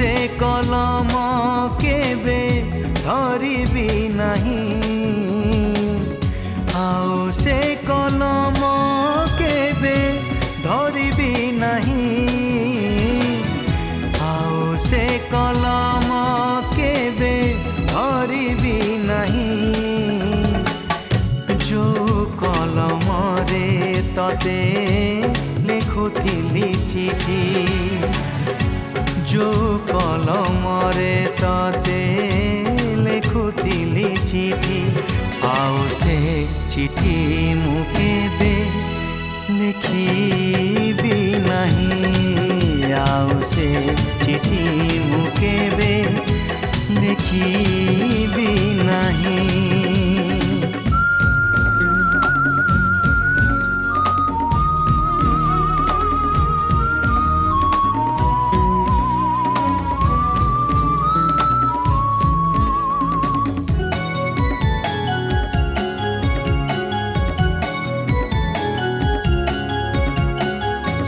से कलम केबे धरिबी नहीं आउ से कलम केबे धरिबी नहीं आउ से कलम केबे धरिबी नहीं जो कलम रे तते लिखुथिली चिठी जो कलम रे तते लिखुथिली चिठी आउ से चिठी मु केबे लिखिबी नहीं आउ से चिठी मु केबे लिखिबी नहीं।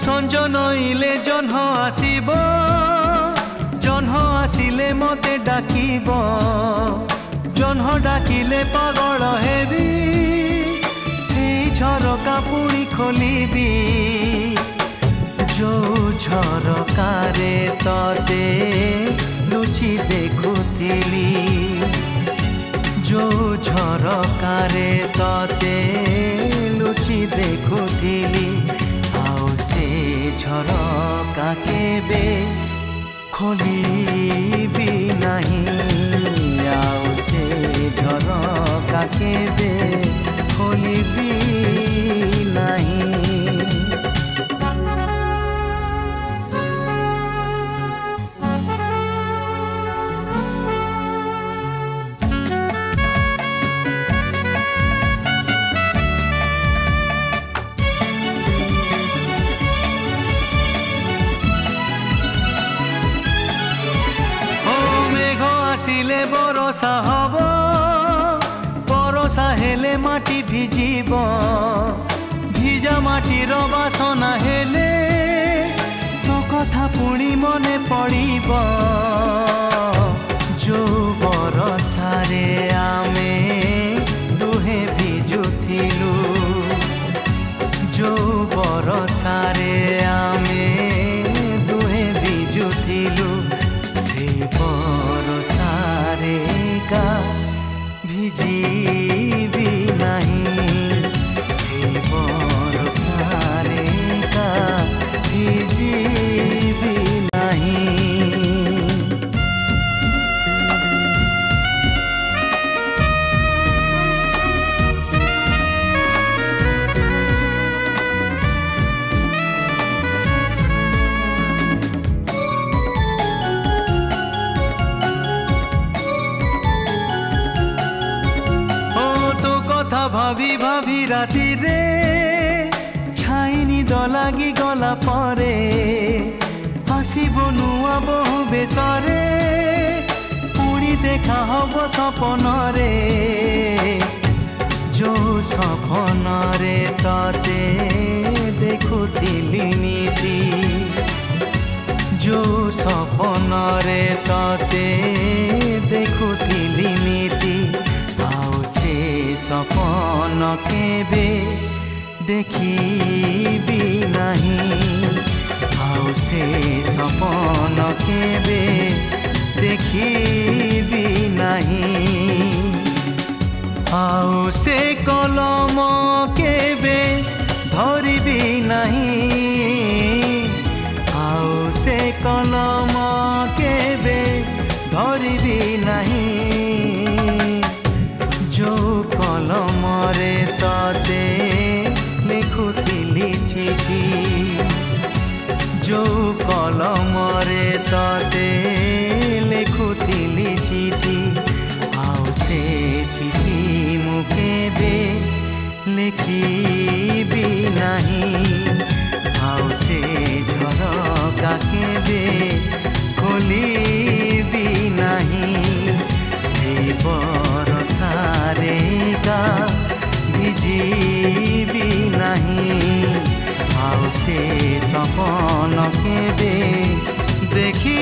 संज नईले जह्न आसीब जह्न आसिले मते डाकिब जह्न डाकिले पागल हेबी से झरका पुणी खोलिबी जो झरकारे तते लुचि देखुथिली जो झरकारे तते लुचि देखुथिली से झरका केबे खोलिबी नहीं आउ से झरका केबे खोलिबी नहीं। आसिले बरसा हब बरसा हेले माटी भिजिब भिजा माटीर बासना हेले तो कथा पुणी मने पड़िब जो बरसारे आमे दुहे भिजुथिलु जो बरसारे आमे दुहे भिजुथिलु से बरसारे का भिजिबी नहीं से बरसारे का भिजिबी नहीं। भाभी भाभी राति रे छाइनी दलागी गला परे आसिब नुआ बहु बेसरे पुणी देखा हब सपन रे जो सपन रे तते देखुथिली नीति जो सपन रे तते देखुथिली नीति से सपन केबे देखिबी नहीं आउ से सपन केबे देखिबी नहीं आउ से कलम केबे धरिबी नहीं आउ से कलम केबे धरिबी नहीं जो कलम रे तते लिखुथिली चिठी जो कलम रे तते लिखुथिली चिठी आउ से चिठी मु केबे लिखिबी नहीं आउ से झरका केबे खोलिबी नहीं से बरसारे का भिजिबी नहीं आउ से सपन केबे देखी